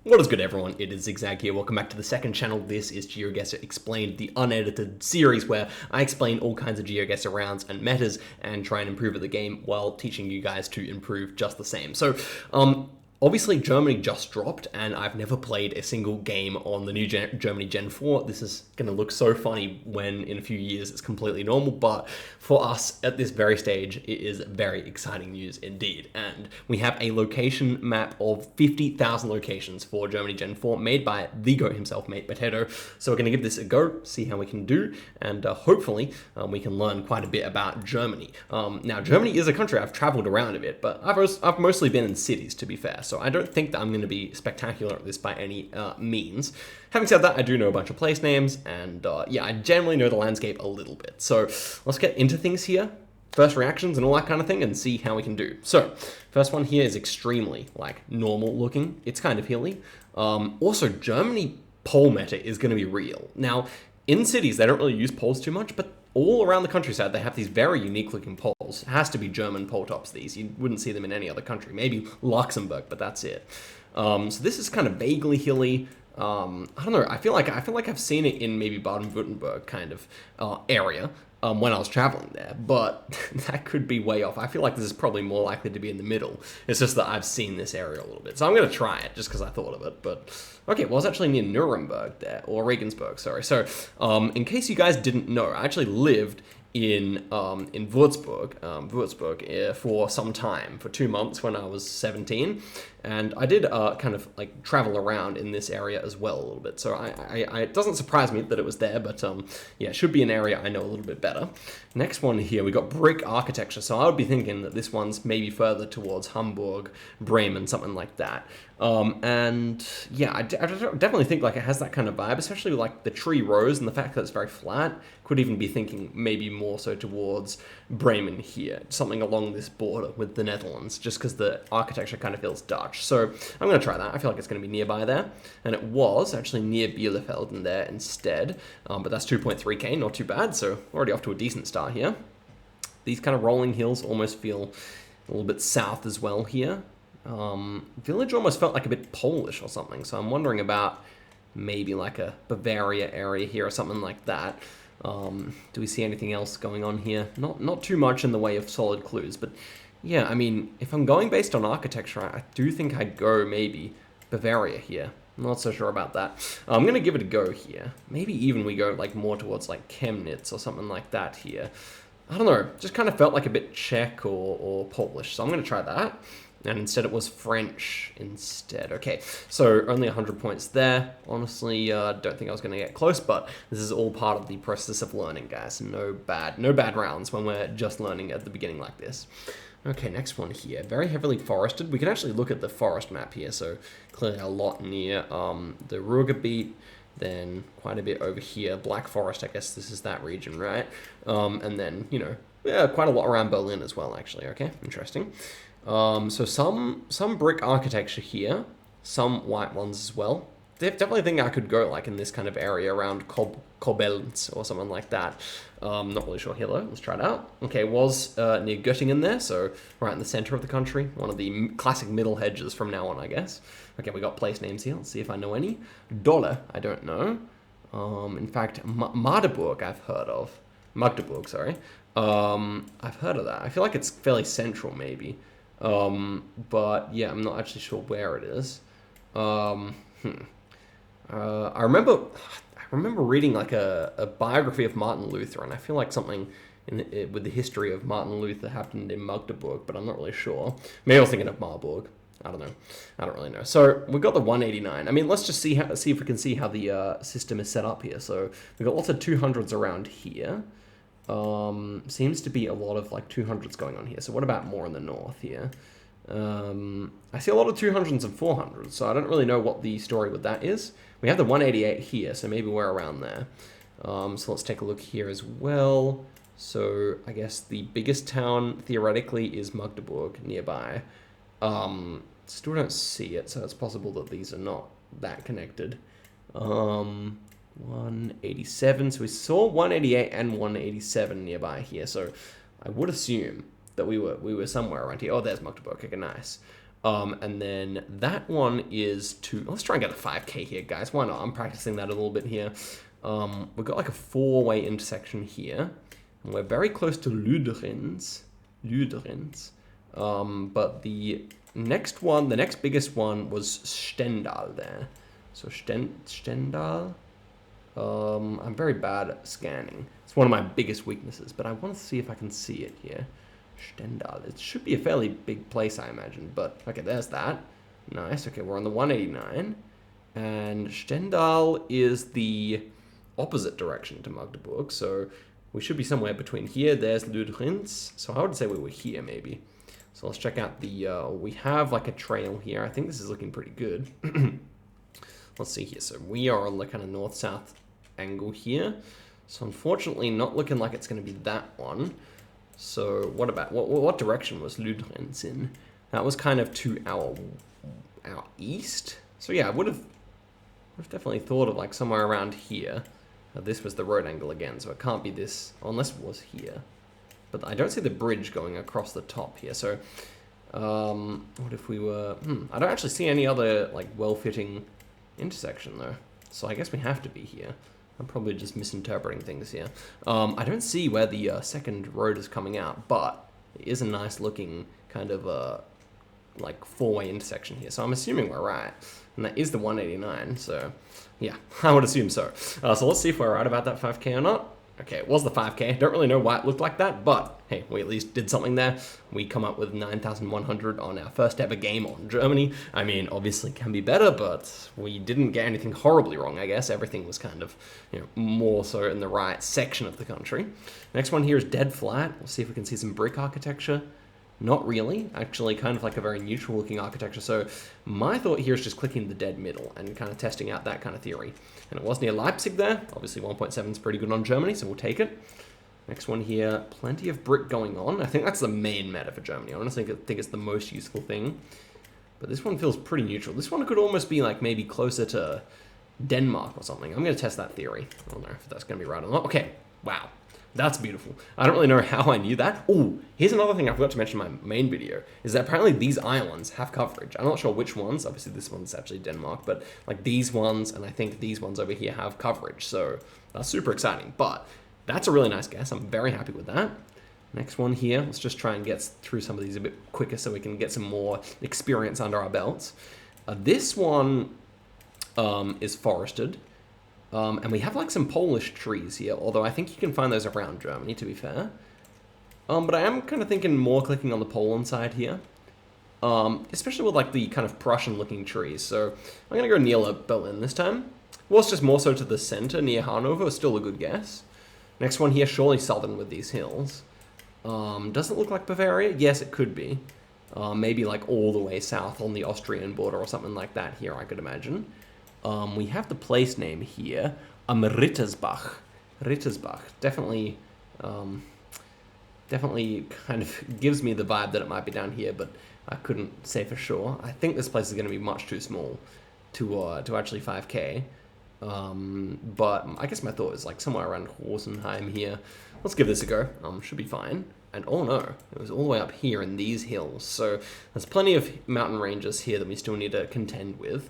What is good, everyone? It is Zigzag here. Welcome back to the second channel. This is Geoguessr Explained, the unedited series where I explain all kinds of Geoguessr rounds and metas and try and improve at the game while teaching you guys to improve just the same. So, obviously, Germany just dropped, and I've never played a single game on the new Germany Gen 4. This is going to look so funny when, in a few years, it's completely normal, but for us, at this very stage, it is very exciting news indeed. And we have a location map of 50,000 locations for Germany Gen 4, made by the GOAT himself, Mate Potato. So we're going to give this a go, see how we can do, and hopefully we can learn quite a bit about Germany. Now, Germany is a country I've traveled around a bit, but I've mostly been in cities, to be fair. So I don't think that I'm going to be spectacular at this by any means. Having said that, I do know a bunch of place names, and yeah, I generally know the landscape a little bit. So let's get into things here. First reactions and all that kind of thing, and see how we can do. So, first one here is extremely, normal looking. It's kind of hilly. Also, Germany pole meta is going to be real. Now, in cities, they don't really use poles too much, but all around the countryside, they have these very unique looking poles. It has to be German pole tops, these. You wouldn't see them in any other country. Maybe Luxembourg, but that's it. So this is kind of vaguely hilly. I don't know. I feel like I've seen it in maybe Baden-Württemberg kind of area when I was traveling there, but that could be way off. I feel like this is probably more likely to be in the middle. It's just that I've seen this area a little bit, so I'm going to try it just because I thought of it. But okay, well, it's actually near Nuremberg there, or Regensburg, sorry. So in case you guys didn't know, I actually lived in Würzburg, for some time, for 2 months when I was 17, and I did kind of travel around in this area as well a little bit. So it doesn't surprise me that it was there, but yeah, it should be an area I know a little bit better. Next one here, we got brick architecture. So I would be thinking that this one's maybe further towards Hamburg, Bremen, something like that. And yeah, I definitely think it has that kind of vibe, especially with the tree rows and the fact that it's very flat. Could even be thinking maybe more so towards Bremen here, something along this border with the Netherlands, just because the architecture kind of feels Dutch. So I'm going to try that. I feel like it's going to be nearby there. And it was actually near Bielefeld there instead, but that's 2.3k, not too bad. So already off to a decent start here. These kind of rolling hills almost feel a little bit south as well here. Village almost felt like a bit Polish or something, so I'm wondering about maybe a Bavaria area here or something like that. Do we see anything else going on here? Not too much in the way of solid clues, but yeah, I mean, if I'm going based on architecture, I do think I'd go maybe Bavaria here. I'm not so sure about that. I'm going to give it a go here. Maybe even we go more towards Chemnitz or something like that here. I don't know, just kind of felt like a bit Czech or Polish, so I'm going to try that. And instead it was French instead. Okay, so only 100 points there. Honestly, don't think I was going to get close, but this is all part of the process of learning, guys. No bad rounds when we're just learning at the beginning like this. Okay, next one here. Very heavily forested. We can actually look at the forest map here, so clearly a lot near the Ruhrgebiet, then quite a bit over here. Black Forest, I guess this is that region, right? And then, yeah, quite a lot around Berlin as well, actually. Okay, interesting. So some brick architecture here, some white ones as well. Definitely think I could go in this kind of area around Koblenz or something like that. Not really sure here though. Let's try it out. Okay, was near Göttingen there, so right in the center of the country. One of the classic middle hedges from now on, I guess. Okay, we got place names here. Let's see if I know any. Dolle, I don't know. In fact, Magdeburg I've heard of. Magdeburg, sorry. I've heard of that. I feel like it's fairly central maybe. But yeah, I'm not actually sure where it is. I remember reading a biography of Martin Luther, and I feel like something with the history of Martin Luther happened in Magdeburg, but I'm not really sure. Maybe I was thinking of Marburg. I don't know. I don't really know. So we got the 189. I mean, let's just see if we can see how the system is set up here. So we've got lots of 200s around here. Seems to be a lot of 200s going on here. So what about more in the north here? I see a lot of 200s and 400s, so I don't really know what the story with that is. We have the 188 here, so maybe we're around there. So let's take a look here as well. So I guess the biggest town theoretically is Magdeburg nearby. Still don't see it, so it's possible that these are not that connected. 187, so we saw 188 and 187 nearby here, so I would assume that we were somewhere around here. Oh, there's Magdeburg. Okay, nice. And then that one is to, let's try and get a 5K here, guys. Why not? I'm practicing that a little bit here. We've got like a 4-way intersection here. And we're very close to Luderins. But the next one, the next biggest one was Stendal there. So Stendal. I'm very bad at scanning. It's one of my biggest weaknesses, but I want to see if I can see it here. Stendal. It should be a fairly big place, I imagine, but okay, there's that. Nice. Okay, we're on the 189. And Stendal is the opposite direction to Magdeburg, so we should be somewhere between here. There's Ludrins, so I would say we were here maybe. So let's check out the, we have like a trail here. I think this is looking pretty good. Let's see here. So we are on the kind of north-south angle here. So unfortunately not looking like it's going to be that one. So what about, what direction was Ludrins in? That was kind of to our east. So yeah, I would have definitely thought of like somewhere around here. This was the road angle again, so it can't be this, unless it was here. But I don't see the bridge going across the top here. So what if we were, I don't actually see any other like well-fitting intersection though. So I guess we have to be here. I'm probably just misinterpreting things here. I don't see where the second road is coming out, but it is a nice looking kind of like 4-way intersection here. So I'm assuming we're right. And that is the 189, so yeah, I would assume so. So let's see if we're right about that 5K or not. Okay, it was the 5K. Don't really know why it looked like that, but hey, we at least did something there. We come up with 9,100 on our first ever game on Germany. I mean, obviously can be better, but we didn't get anything horribly wrong, I guess. Everything was kind of, you know, more so in the right section of the country. Next one here is dead flat. We'll see if we can see some brick architecture. Not really, actually kind of like a very neutral looking architecture. So my thought here is just clicking the dead middle and kind of testing out that kind of theory. And it was near Leipzig there. Obviously 1.7 is pretty good on Germany, so we'll take it. Next one here, plenty of brick going on. I think that's the main meta for Germany. I honestly think it's the most useful thing. But this one feels pretty neutral. This one could almost be like maybe closer to Denmark or something. I'm going to test that theory. I don't know if that's going to be right or not. Okay, wow. That's beautiful. I don't really know how I knew that. Oh, here's another thing I forgot to mention in my main video, is that apparently these islands have coverage. I'm not sure which ones. Obviously, this one's actually Denmark, but like these ones, and I think these ones over here have coverage. So that's super exciting, but that's a really nice guess. I'm very happy with that. Next one here, let's just try and get through some of these a bit quicker so we can get some more experience under our belts. This one is forested. And we have like some Polish trees here, although I think you can find those around Germany, to be fair. But I am kind of thinking more clicking on the Poland side here. Especially with like the kind of Prussian looking trees. So I'm going to go near Berlin this time. Well, it's just more so to the center near Hanover, still a good guess. Next one here, surely southern with these hills. Doesn't look like Bavaria. Yes, it could be. Maybe like all the way south on the Austrian border or something like that here, I could imagine. We have the place name here, Rittersbach. Rittersbach, definitely kind of gives me the vibe that it might be down here, but I couldn't say for sure. I think this place is going to be much too small to actually 5K. But I guess my thought is like somewhere around Rosenheim here. Let's give this a go. Should be fine. And oh no, it was all the way up here in these hills. So there's plenty of mountain ranges here that we still need to contend with.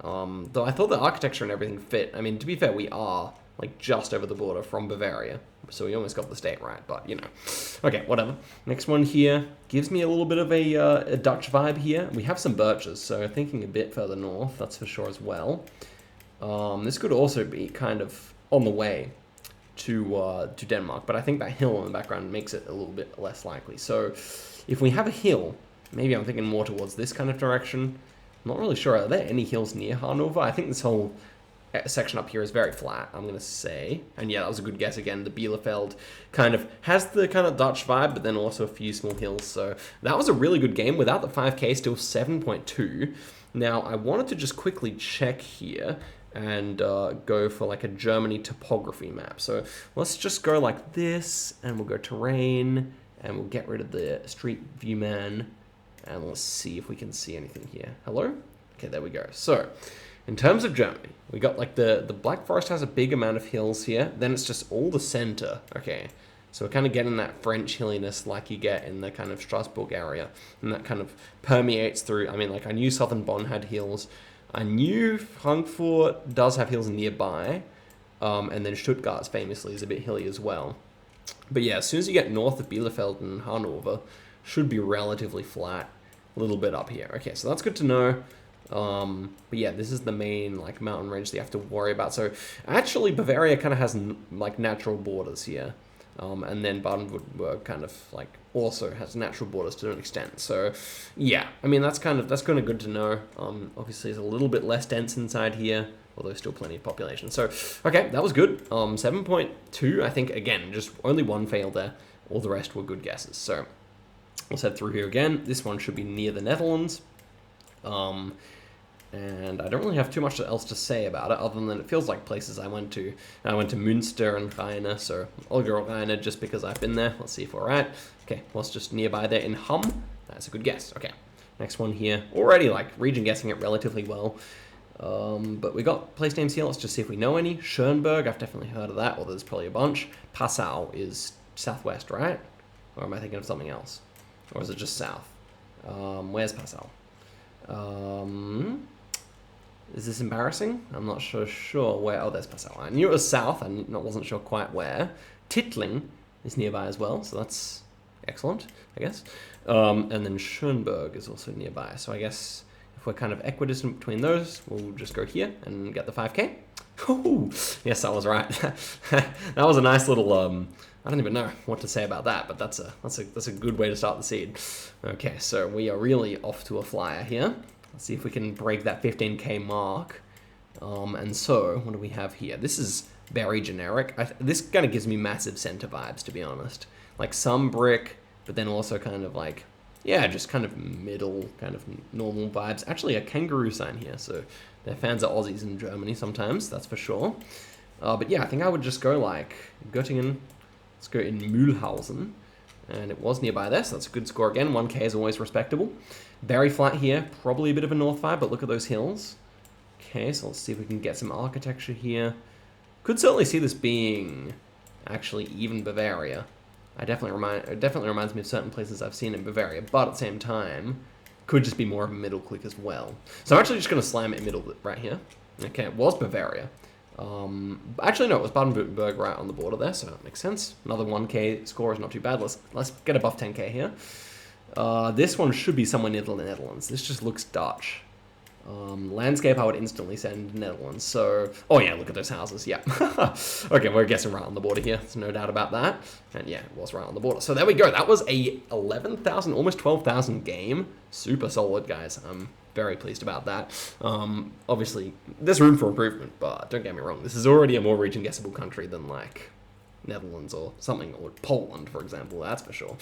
Though I thought the architecture and everything fit. I mean, to be fair, we are like just over the border from Bavaria, so we almost got the state right, but you know. Okay, whatever. Next one here gives me a little bit of a Dutch vibe here. We have some birches, so thinking a bit further north, that's for sure as well. This could also be kind of on the way to Denmark, but I think that hill in the background makes it a little bit less likely. So if we have a hill, maybe I'm thinking more towards this kind of direction. Not really sure. Are there any hills near Hanover? I think this whole section up here is very flat, I'm going to say. And yeah, that was a good guess again. The Bielefeld kind of has the kind of Dutch vibe, but then also a few small hills. So that was a really good game. Without the 5K, still 7.2. Now, I wanted to just quickly check here and go for like a Germany topography map. So let's just go like this, and we'll go terrain, and we'll get rid of the street view man. And let's see if we can see anything here. Hello? Okay, there we go. So, in terms of Germany, we got like the Black Forest has a big amount of hills here. Then it's just all the center. Okay, So we're kind of getting that French hilliness like you get in the kind of Strasbourg area. And that kind of permeates through. I mean, like I knew Southern Bonn had hills. I knew Frankfurt does have hills nearby. And then Stuttgart famously is a bit hilly as well. But yeah, as soon as you get north of Bielefeld and Hanover, should be relatively flat. A little bit up here. Okay, so that's good to know. But yeah, this is the main like mountain range that you have to worry about. So actually Bavaria kind of has like natural borders here. And then Baden-Württemberg kind of like also has natural borders to an extent. So yeah, I mean, that's kind of good to know. Obviously it's a little bit less dense inside here, although still plenty of population. So, okay, that was good. 7.2, I think, again, just only one failed there. All the rest were good guesses. So let's head through here again. This one should be near the Netherlands. And I don't really have too much else to say about it, other than it feels like places I went to. I went to Münster and Rheine, so I'll go Rheine just because I've been there. Let's see if we're right. Okay, what's just nearby there in Hamm? That's a good guess. Okay, next one here. Already like region guessing it relatively well. But we got place names here. Let's just see if we know any. Schönberg, I've definitely heard of that, or there's probably a bunch. Passau is southwest, right? Or am I thinking of something else? Or is it just south? Where's Passau? Is this embarrassing? I'm not sure where. Oh, there's Passau. I knew it was south. I wasn't sure quite where. Tittling is nearby as well, so that's excellent, I guess. And then Schönberg is also nearby. So I guess if we're kind of equidistant between those, we'll just go here and get the 5K. Ooh, yes, I was right. That was a nice little. I don't even know what to say about that, but that's a good way to start the seed. Okay, so we are really off to a flyer here. Let's see if we can break that 15K mark. And so, what do we have here? This is very generic. This kind of gives me massive center vibes, to be honest. Like some brick, but then also kind of like, yeah, just kind of middle, kind of normal vibes. Actually, a kangaroo sign here, so their fans are Aussies in Germany sometimes, that's for sure. But yeah, I think I would just go like Göttingen. Let's go in Mühlhausen. And it was nearby there, so that's a good score again. 1K is always respectable. Very flat here, probably a bit of a north vibe, but look at those hills. Okay, so let's see if we can get some architecture here. Could certainly see this being actually even Bavaria. It definitely reminds me of certain places I've seen in Bavaria, but at the same time, could just be more of a middle click as well. So I'm actually just going to slam it in middle right here. Okay, it was Bavaria. Actually, no, it was Baden-Württemberg right on the border there, so that makes sense. Another 1K score is not too bad. Let's get above 10K here. This one should be somewhere near the Netherlands. This just looks Dutch. Landscape, I would instantly send Netherlands. So, oh yeah, look at those houses. Yeah. Okay, we're guessing right on the border here. There's no doubt about that. And yeah, it was right on the border. So there we go. That was a 11,000, almost 12,000 game. Super solid, guys. I'm very pleased about that. Obviously, there's room for improvement, but don't get me wrong. This is already a more region guessable country than like Netherlands or something, or Poland, for example, that's for sure.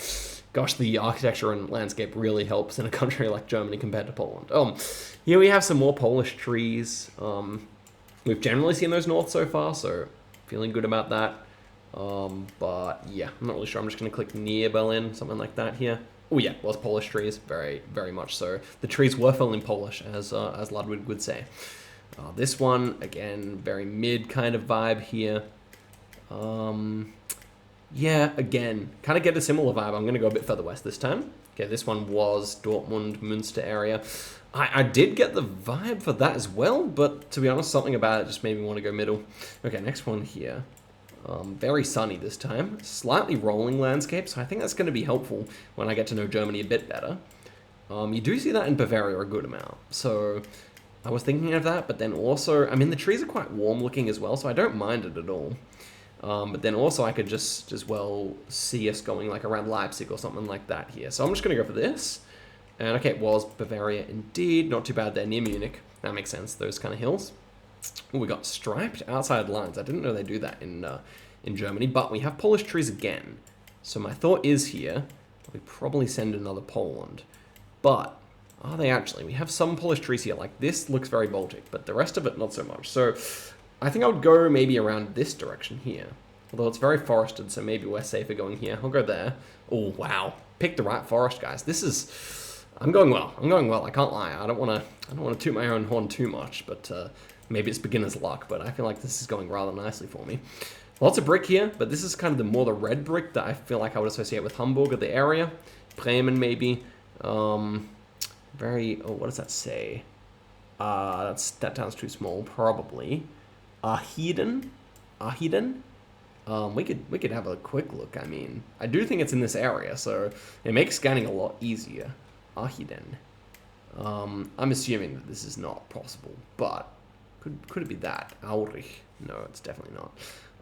Gosh, the architecture and landscape really helps in a country like Germany compared to Poland. Here we have some more Polish trees. We've generally seen those north so far, so feeling good about that. But yeah, I'm not really sure. I'm just going to click near Berlin, something like that here. Oh yeah, it was Polish trees, very, very much so. The trees were fell in Polish, as Ludwig would say. This one, again, very mid kind of vibe here. Yeah, again, kind of get a similar vibe. I'm going to go a bit further west this time. Okay, this one was Dortmund, Münster area. I did get the vibe for that as well, but to be honest, something about it just made me want to go middle. Okay, next one here. Very sunny this time. Slightly rolling landscape, so I think that's going to be helpful when I get to know Germany a bit better. You do see that in Bavaria a good amount, so I was thinking of that, but then also, I mean, the trees are quite warm looking as well, so I don't mind it at all. But then also I could just as well see us going like around Leipzig or something like that here. So I'm just going to go for this. And okay, it was Bavaria indeed. Not too bad there, near Munich. That makes sense, those kind of hills. Ooh, we got striped outside lines. I didn't know they do that in Germany, but we have Polish trees again. So my thought is here, we probably send another Poland. But are they actually? We have some Polish trees here. Like this looks very Baltic, but the rest of it not so much. So I think I would go maybe around this direction here. Although it's very forested, so maybe we're safer going here. I'll go there. Oh, wow. Pick the right forest, guys. This is... I'm going well. I can't lie. I don't want to toot my own horn too much, but maybe it's beginner's luck, but I feel like this is going rather nicely for me. Lots of brick here, but this is kind of the red brick that I feel like I would associate with Hamburg or the area. Bremen, maybe. Oh, what does that say? That sounds too small, probably. Ahiden? We could have a quick look. I mean, I do think it's in this area, so it makes scanning a lot easier. Ahiden. I'm assuming that this is not possible, but could it be that? Aurich? No, it's definitely not.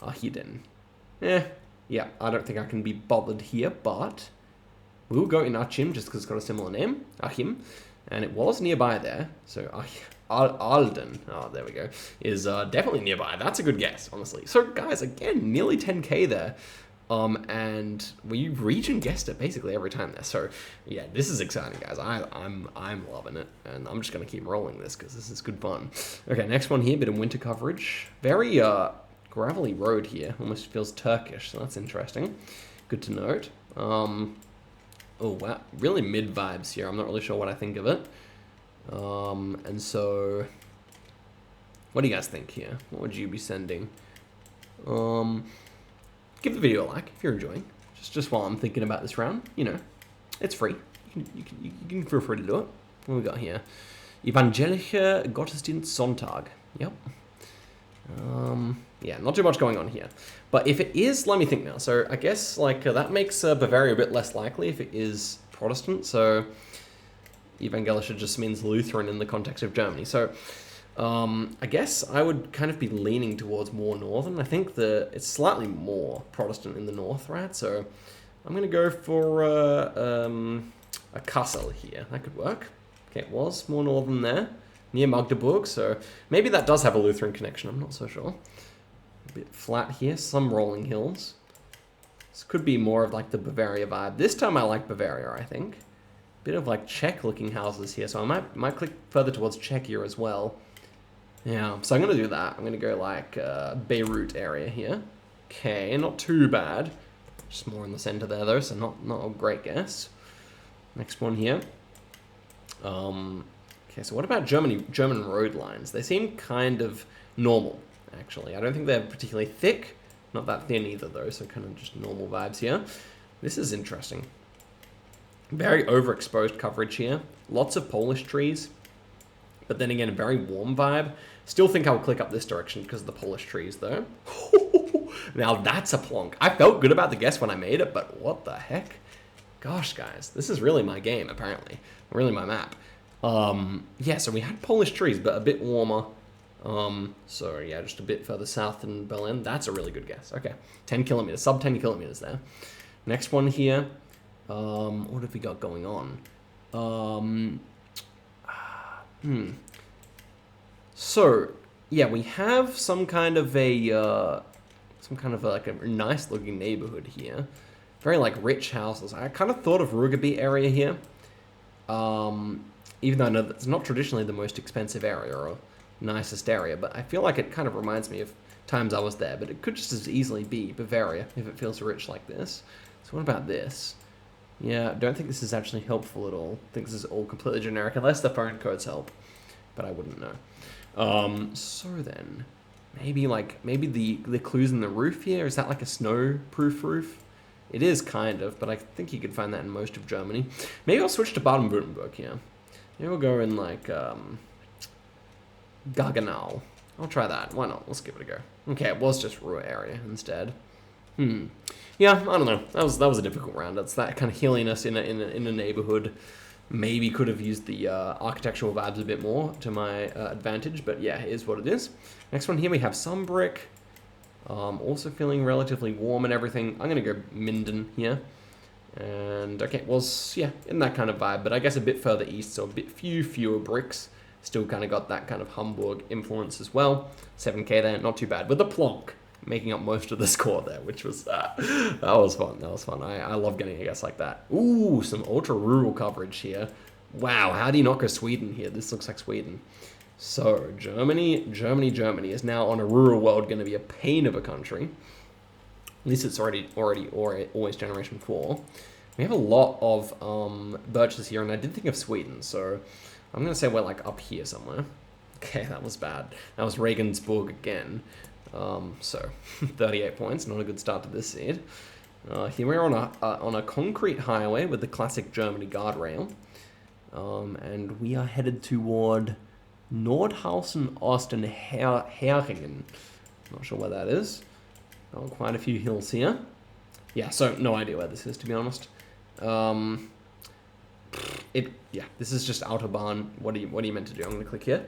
Ahiden. Yeah, I don't think I can be bothered here, but we'll go in Achim just because it's got a similar name, Achim, and it was nearby there. So Alden, oh, there we go, is definitely nearby. That's a good guess, honestly. So guys, again, nearly 10k there. And we region guessed it basically every time there. So yeah, this is exciting, guys. I'm loving it, and I'm just gonna keep rolling this because this is good fun. Okay, next one here, bit of winter coverage. Very gravelly road here, almost feels Turkish, so that's interesting. Good to note. Oh wow, really mid vibes here. I'm not really sure what I think of it. And so, what do you guys think here? What would you be sending? Give the video a like if you're enjoying. Just while I'm thinking about this round, you know, it's free. You can feel free to do it. What we got here? Evangelische Gottesdienst Sonntag. Yep. Yeah, not too much going on here. But if it is, let me think now. So I guess like that makes Bavaria a bit less likely if it is Protestant. So Evangelische just means Lutheran in the context of Germany. So I guess I would kind of be leaning towards more northern. I think it's slightly more Protestant in the north, right? So I'm going to go for a Kassel here. That could work. Okay, it was more northern there, near Magdeburg. So maybe that does have a Lutheran connection. I'm not so sure. A bit flat here, some rolling hills. This could be more of like the Bavaria vibe. This time I like Bavaria, I think. Bit of like Czech-looking houses here, so I might click further towards Czechia as well. Yeah, so I'm going to do that. I'm going to go like Beirut area here. Okay, not too bad. Just more in the center there though, so not a great guess. Next one here. Okay, so what about German road lines? They seem kind of normal, actually. I don't think they're particularly thick. Not that thin either though, so kind of just normal vibes here. This is interesting. Very overexposed coverage here. Lots of Polish trees. But then again, a very warm vibe. Still think I'll click up this direction because of the Polish trees, though. Now that's a plonk. I felt good about the guess when I made it, but what the heck? Gosh, guys, this is really my game, apparently. Really my map. Yeah, so we had Polish trees, but a bit warmer. So yeah, just a bit further south than Berlin. That's a really good guess. Okay, 10 kilometers, sub 10 kilometers there. Next one here. What have we got going on? So yeah, we have some kind of like a nice looking neighborhood here. Very like rich houses. I kind of thought of Rugaby area here. Even though I know that's not traditionally the most expensive area or nicest area, but I feel like it kind of reminds me of times I was there, but it could just as easily be Bavaria if it feels rich like this. So what about this? Yeah, I don't think this is actually helpful at all. I think this is all completely generic, unless the phone codes help, but I wouldn't know. So then, maybe the clues in the roof here, is that like a snow-proof roof? It is kind of, but I think you could find that in most of Germany. Maybe I'll switch to Baden-Württemberg here. Maybe we'll go in like Gaggenau. I'll try that. Why not? Let's give it a go. Okay, it was just Ruhr area instead. Yeah, I don't know. That was a difficult round. That's that kind of hilliness in a neighborhood. Maybe could have used the architectural vibes a bit more to my advantage, but yeah, it is what it is. Next one here, we have some brick. Also feeling relatively warm and everything. I'm going to go Minden here. And okay, well, yeah, in that kind of vibe, but I guess a bit further east, so a bit fewer bricks. Still kind of got that kind of Hamburg influence as well. 7k there, not too bad. With the plonk making up most of the score there, which was, that was fun. That was fun. I love getting a guess like that. Ooh, some ultra rural coverage here. Wow, how do you not go Sweden here? This looks like Sweden. So Germany is now on a rural world going to be a pain of a country. At least it's always generation 4. We have a lot of birches here, and I did think of Sweden, so I'm going to say we're like up here somewhere. Okay, that was bad. That was Regensburg again. So 38 points, not a good start to this seed. Here we are on a concrete highway with the classic Germany guardrail. And we are headed toward Nordhausen, Ost, and Heringen. Not sure where that is. Oh, quite a few hills here. Yeah, so no idea where this is, to be honest. Yeah, this is just Autobahn. What are you meant to do? I'm going to click here.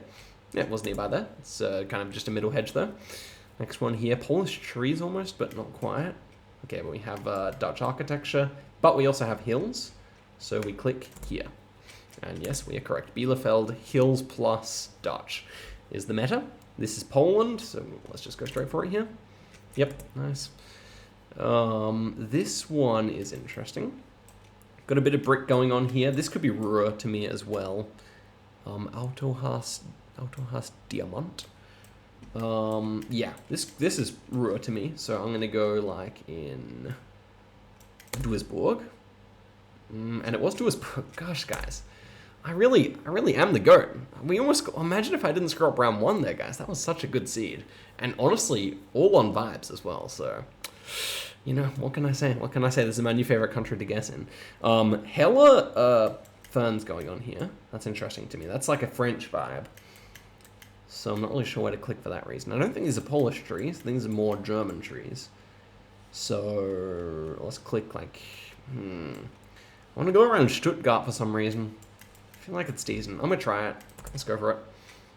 Yeah, it was nearby there. It's kind of just a middle hedge though. Next one here, Polish trees almost, but not quite. Okay, but we have Dutch architecture, but we also have hills. So we click here. And yes, we are correct. Bielefeld, hills plus Dutch is the meta. This is Poland, so let's just go straight for it here. Yep, nice. This one is interesting. Got a bit of brick going on here. This could be Ruhr to me as well. Autohaus Diamant. Yeah, this is Ruhr to me. So I'm gonna go like in Duisburg. And it was Duisburg. Gosh, guys. I really am the GOAT. We almost, imagine if I didn't screw up round 1 there, guys. That was such a good seed. And honestly, all on vibes as well. So, you know, what can I say? What can I say? This is my new favorite country to guess in. Hella ferns going on here. That's interesting to me. That's like a French vibe. So I'm not really sure where to click for that reason. I don't think these are Polish trees. I think these are more German trees. So let's click like, I want to go around Stuttgart for some reason. I feel like it's decent. I'm going to try it. Let's go for it.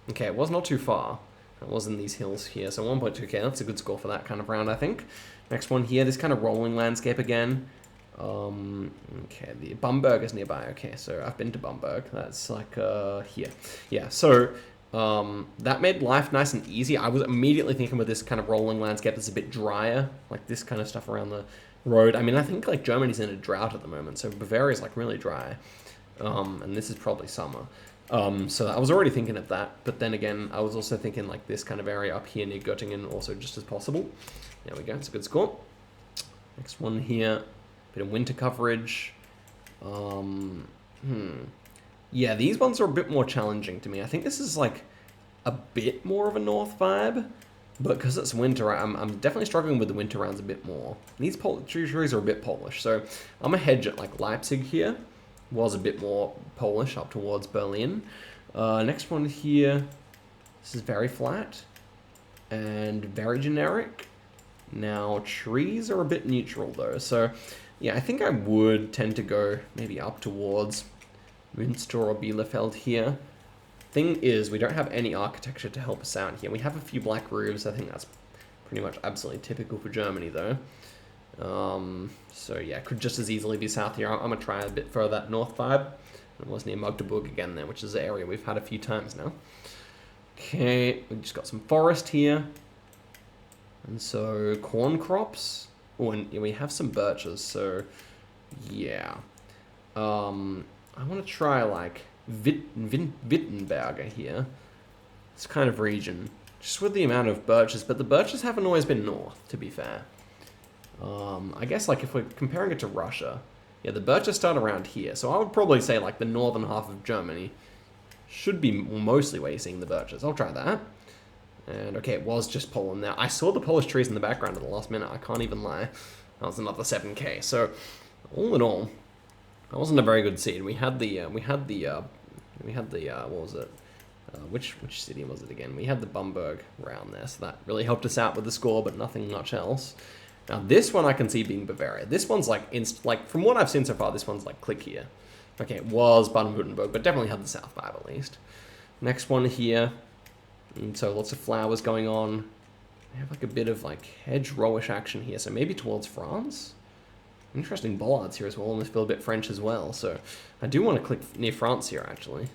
Okay, it was not too far. It was in these hills here. So 1.2k, that's a good score for that kind of round, I think. Next one here, this kind of rolling landscape again. Okay, the Bamberg is nearby. Okay, so I've been to Bamberg. That's like here. Yeah, so that made life nice and easy. I was immediately thinking with this kind of rolling landscape that's a bit drier, like this kind of stuff around the road. I mean, I think like Germany's in a drought at the moment, so Bavaria's like really dry. And this is probably summer. So I was already thinking of that, but then again, I was also thinking like this kind of area up here near Göttingen also just as possible. There we go, it's a good score. Next one here, bit of winter coverage. Yeah, these ones are a bit more challenging to me. I think this is like a bit more of a north vibe, but because it's winter, I'm definitely struggling with the winter rounds a bit more. These trees are a bit Polish, so I'm a hedge at like Leipzig here. Was a bit more Polish up towards Berlin. Next one here, this is very flat and very generic. Now trees are a bit neutral though, so yeah, I think I would tend to go maybe up towards Münster or Bielefeld here. Thing is, we don't have any architecture to help us out here. We have a few black roofs. I think that's pretty much absolutely typical for Germany though. So yeah, could just as easily be south here. I'm gonna try a bit further that north vibe. It was near Magdeburg again there, which is an area we've had a few times now. Okay, we just got some forest here. And so corn crops. Oh, and we have some birches, so yeah. I want to try like Wittenberger here. This kind of region, just with the amount of birches, but the birches haven't always been north, to be fair. I guess like if we're comparing it to Russia, yeah, the birches start around here. So I would probably say like the northern half of Germany should be mostly where you're seeing the birches. I'll try that. And okay, it was just Poland now. I saw the Polish trees in the background at the last minute. I can't even lie. That was another 7k. So all in all, that wasn't a very good seed. We had the what was it? Which city was it again? We had the Bamberg round there, so that really helped us out with the score, but nothing much else. Now this one I can see being Bavaria. This one's like from what I've seen so far, this one's like click here. Okay, it was Baden-Württemberg, but definitely had the south vibe at least. Next one here. And so lots of flowers going on. We have like a bit of like hedgerowish action here, so maybe towards France. Interesting bollards here as well, almost feel a bit French as well. So I do want to click near France here actually.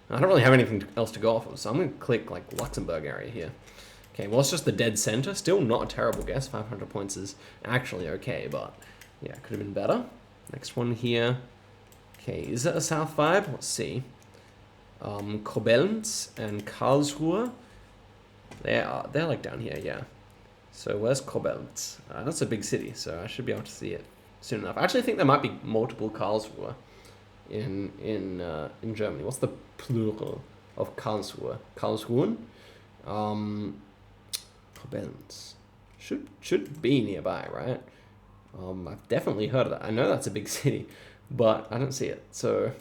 I don't really have anything else to go off of, so I'm going to click like Luxembourg area here. Okay, well, it's just the dead center. Still not a terrible guess. 500 points is actually okay, but yeah, could have been better. Next one here. Okay, is it a south vibe? Let's see. Koblenz and Karlsruhe. They're like down here, yeah. So where's Koblenz? That's a big city, so I should be able to see it soon enough. I actually think there might be multiple Karlsruhe in Germany. What's the plural of Karlsruhe? Karlsruhen? Koblenz. Should be nearby, right? I've definitely heard of that. I know that's a big city, but I don't see it. So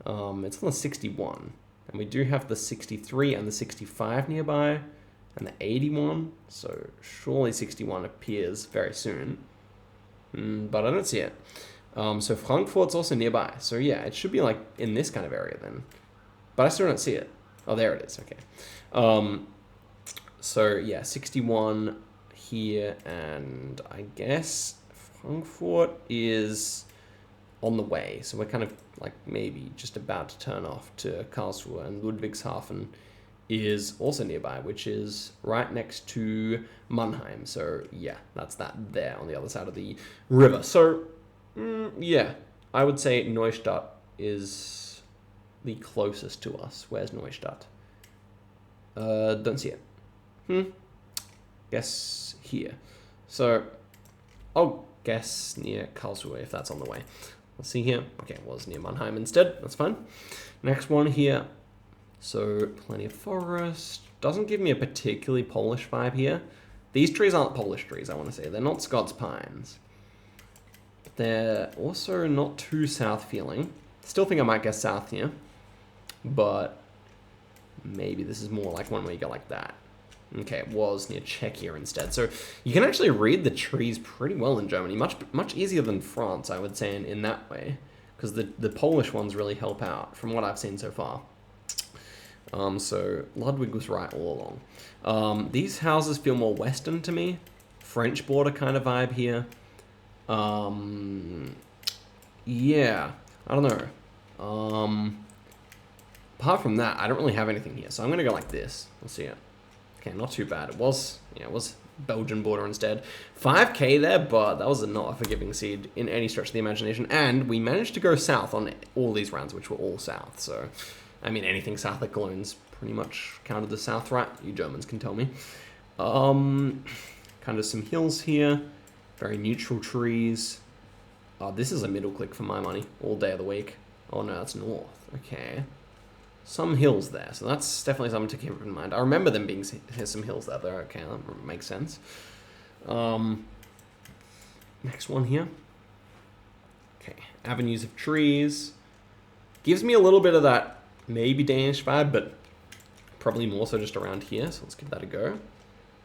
it's on the 61. And we do have the 63 and the 65 nearby, and the 81. So surely 61 appears very soon. But I don't see it. So Frankfurt's also nearby. So yeah, it should be like in this kind of area then. But I still don't see it. Oh, there it is. Okay. So yeah, 61 here, and I guess Frankfurt is on the way. So we're kind of like maybe just about to turn off to Karlsruhe, and Ludwigshafen is also nearby, which is right next to Mannheim. So yeah, that's that there on the other side of the river. So yeah, I would say Neustadt is the closest to us. Where's Neustadt? Don't see it. Guess here. So I'll guess near Karlsruhe if that's on the way. Let's see here. Okay, it was near Mannheim instead. That's fine. Next one here. So plenty of forest. Doesn't give me a particularly Polish vibe here. These trees aren't Polish trees, I want to say. They're not Scots pines. They're also not too south feeling. Still think I might guess south here. But maybe this is more like one where you go like that. Okay, it was near Czechia instead. So you can actually read the trees pretty well in Germany. Much easier than France, I would say, in that way. Because the Polish ones really help out, from what I've seen so far. So Ludwig was right all along. These houses feel more Western to me. French border kind of vibe here. Yeah, I don't know. Apart from that, I don't really have anything here. So I'm going to go like this. We'll see it. Okay, not too bad. It was Belgian border instead. 5k there, but that was not a forgiving seed in any stretch of the imagination. And we managed to go south on all these rounds, which were all south. So, I mean, anything south of Cologne's pretty much counted as south, right? You Germans can tell me. Kind of some hills here. Very neutral trees. This is a middle click for my money. All day of the week. Oh no, that's north. Okay. Some hills there, so that's definitely something to keep in mind. I remember them being some hills there, though. Okay, that makes sense. Next one here. Okay, avenues of trees. Gives me a little bit of that maybe Danish vibe, but probably more so just around here, so let's give that a go.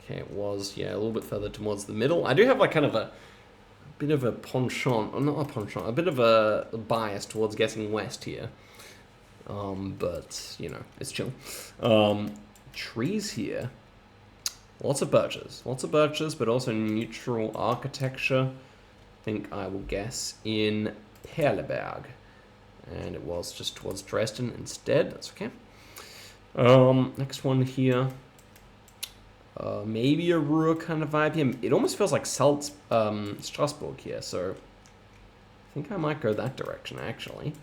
Okay, it was, yeah, a little bit further towards the middle. I do have like kind of a bit of a penchant, or not a penchant, a bit of a bias towards guessing west here. But, you know, it's chill. Trees here. Lots of birches, but also neutral architecture. I think I will guess in Perleberg. And it was just towards Dresden instead. That's okay. Next one here. Maybe a Ruhr kind of vibe here. It almost feels like Strasbourg here, so I think I might go that direction, actually.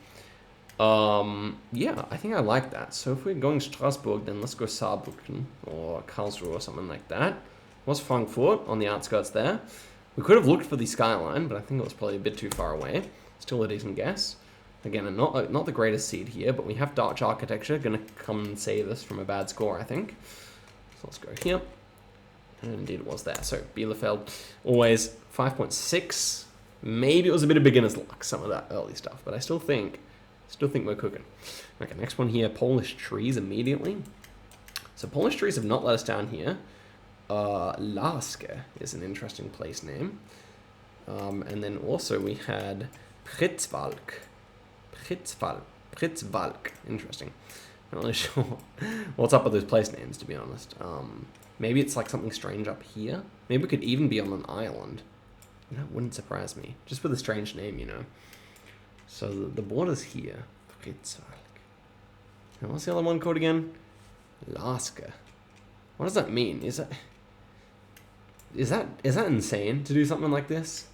Yeah, I think I like that. So if we're going Strasbourg, then let's go Saarbrücken or Karlsruhe or something like that. Was Frankfurt on the outskirts there. We could have looked for the skyline, but I think it was probably a bit too far away. Still a decent guess. Again, not the greatest seed here, but we have Dutch architecture. Gonna come and save us from a bad score, I think. So let's go here. And indeed it was there. So Bielefeld, always 5.6. Maybe it was a bit of beginner's luck, some of that early stuff, but I still think we're cooking. Okay, next one here, Polish trees immediately. So Polish trees have not let us down here. Laske is an interesting place name. And then also we had Pritzwalk. Interesting. I'm not really sure what's up with those place names, to be honest. Maybe it's like something strange up here. Maybe it could even be on an island. That wouldn't surprise me. Just with a strange name, you know. So the border's here. Pritzwalk. And what's the other one called again? Laske. What does that mean? Is that insane to do something like this?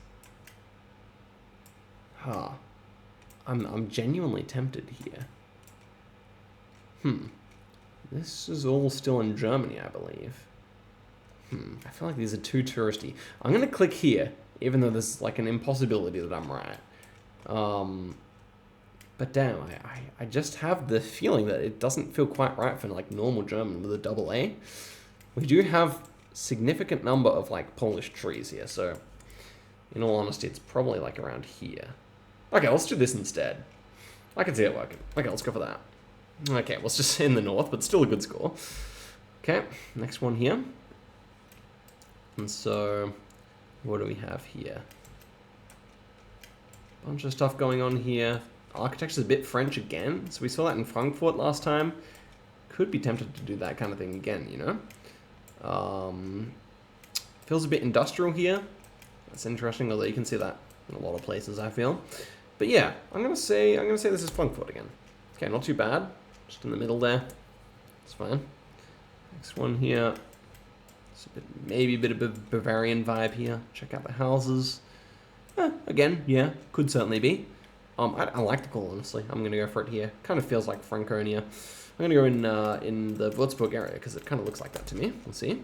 Huh. I'm genuinely tempted here. This is all still in Germany, I believe. I feel like these are too touristy. I'm gonna click here, even though there's like an impossibility that I'm right. But damn, I just have the feeling that it doesn't feel quite right for like normal German with a double A. We do have significant number of like Polish trees here. So in all honesty, it's probably like around here. Okay, let's do this instead. I can see it working. Okay, let's go for that. Okay, well, it's just in the north, but still a good score. Okay, next one here. And so, what do we have here? Bunch of stuff going on here. Architecture's a bit French again. So we saw that in Frankfurt last time. Could be tempted to do that kind of thing again, you know? Feels a bit industrial here. That's interesting, although you can see that in a lot of places, I feel. But yeah, I'm gonna say this is Frankfurt again. Okay, not too bad. Just in the middle there. It's fine. Next one here. It's maybe a bit of a Bavarian vibe here. Check out the houses. Again, yeah, could certainly be. I like the call, honestly. I'm gonna go for it here. Kind of feels like Franconia. I'm gonna go in the Würzburg area because it kind of looks like that to me. We'll see.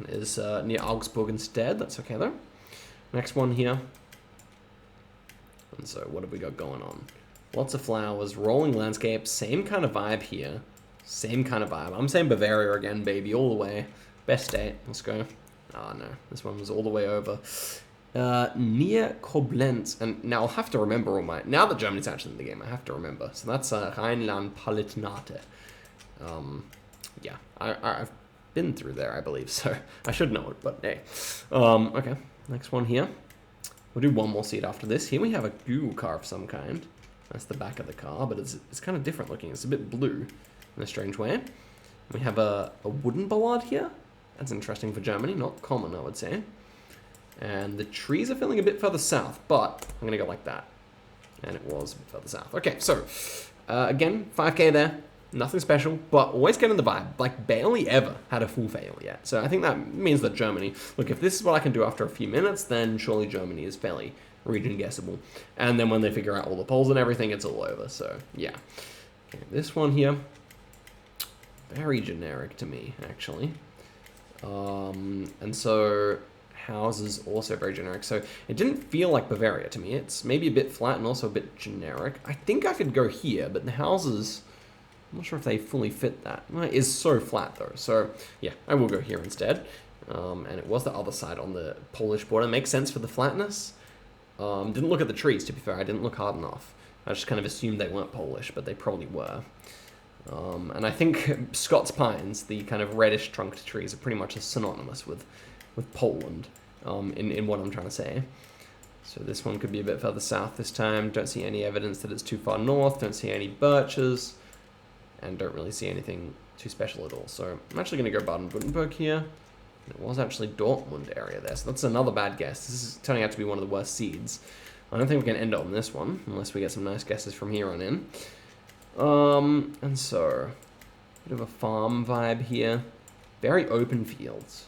It is near Augsburg instead. That's okay though. Next one here. And so what have we got going on? Lots of flowers, rolling landscape, same kind of vibe here. Same kind of vibe. I'm saying Bavaria again, baby, all the way. Best state. Let's go. Oh no, this one was all the way over. Near Koblenz. And now I'll have to remember all my... Now that Germany's actually in the game, I have to remember. So that's Rheinland-Palatinate. Yeah, I've been through there, I believe, so I should know it, but hey. Okay, next one here. We'll do one more seat after this. Here we have a Google car of some kind. That's the back of the car, but it's kind of different looking. It's a bit blue in a strange way. We have a wooden bollard here. That's interesting for Germany. Not common, I would say. And the trees are feeling a bit further south, but I'm going to go like that. And it was a bit further south. Okay, so again, 5K there. Nothing special, but always getting the vibe. Like, barely ever had a full fail yet. So I think that means that Germany... Look, if this is what I can do after a few minutes, then surely Germany is fairly region guessable. And then when they figure out all the polls and everything, it's all over. So, yeah. Okay, this one here. Very generic to me, actually. And so... Houses also very generic. So it didn't feel like Bavaria to me. It's maybe a bit flat and also a bit generic. I think I could go here, but the houses... I'm not sure if they fully fit that. Well, it is so flat though. So yeah, I will go here instead. And it was the other side on the Polish border. Makes sense for the flatness. Didn't look at the trees, to be fair. I didn't look hard enough. I just kind of assumed they weren't Polish, but they probably were. And I think Scots pines, the kind of reddish trunked trees, are pretty much synonymous with Poland in what I'm trying to say. So this one could be a bit further south this time. Don't see any evidence that it's too far north. Don't see any birches. And don't really see anything too special at all. So I'm actually going to go Baden-Württemberg here. It was actually Dortmund area there. So that's another bad guess. This is turning out to be one of the worst seeds. I don't think we can end on this one, unless we get some nice guesses from here on in. And so, bit of a farm vibe here. Very open fields.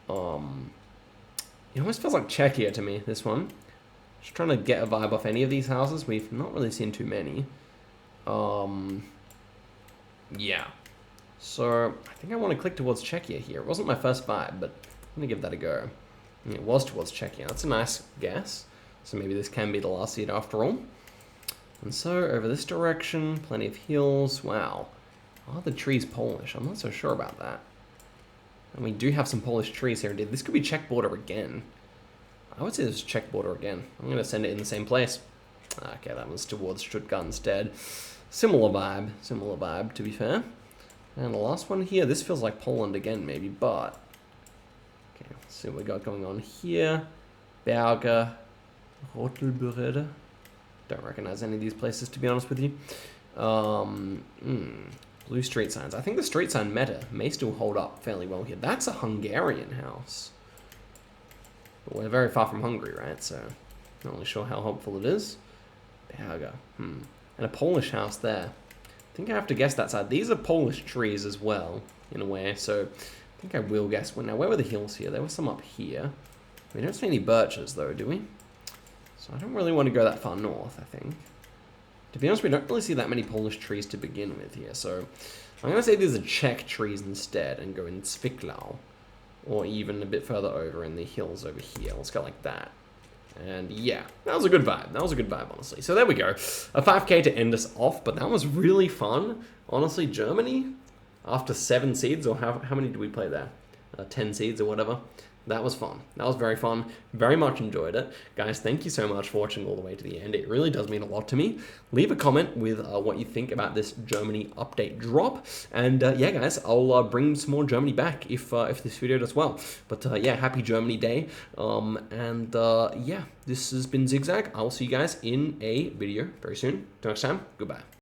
It almost feels like Czechia to me, this one. Just trying to get a vibe off any of these houses. We've not really seen too many. Yeah. So, I think I want to click towards Czechia here. It wasn't my first vibe, but I'm going to give that a go. And it was towards Czechia. That's a nice guess. So maybe this can be the last seed after all. And so, over this direction, plenty of hills. Wow. Are the trees Polish? I'm not so sure about that. And we do have some Polish trees here indeed. This could be Czech border again. I would say this is Czech border again. I'm going to send it in the same place. Okay, that was towards Stuttgart instead. Similar vibe, to be fair. And the last one here, this feels like Poland again, maybe, but... Okay, let's see what we got going on here. Berge, Rotelbürede. Don't recognize any of these places, to be honest with you. Blue street signs. I think the street sign meta may still hold up fairly well here. That's a Hungarian house. But we're very far from Hungary, right? So, not really sure how hopeful it is. Berge. And a Polish house there. I think I have to guess that side. These are Polish trees as well, in a way. So, I think I will guess. Now, where were the hills here? There were some up here. We don't see any birches, though, do we? So, I don't really want to go that far north, I think. To be honest, we don't really see that many Polish trees to begin with here. So, I'm going to say these are Czech trees instead and go in Zwickau. Or even a bit further over in the hills over here. Let's go like that. And yeah, that was a good vibe. That was a good vibe, honestly. So there we go. A 5K to end us off, but that was really fun. Honestly, Germany, after 7 seeds, or how many did we play there? 10 seeds or whatever. That was fun. That was very fun. Very much enjoyed it. Guys, thank you so much for watching all the way to the end. It really does mean a lot to me. Leave a comment with what you think about this Germany update drop. And yeah, guys, I'll bring some more Germany back if this video does well. But yeah, happy Germany Day. Yeah, this has been Zigzag. I will see you guys in a video very soon. Till next time, goodbye.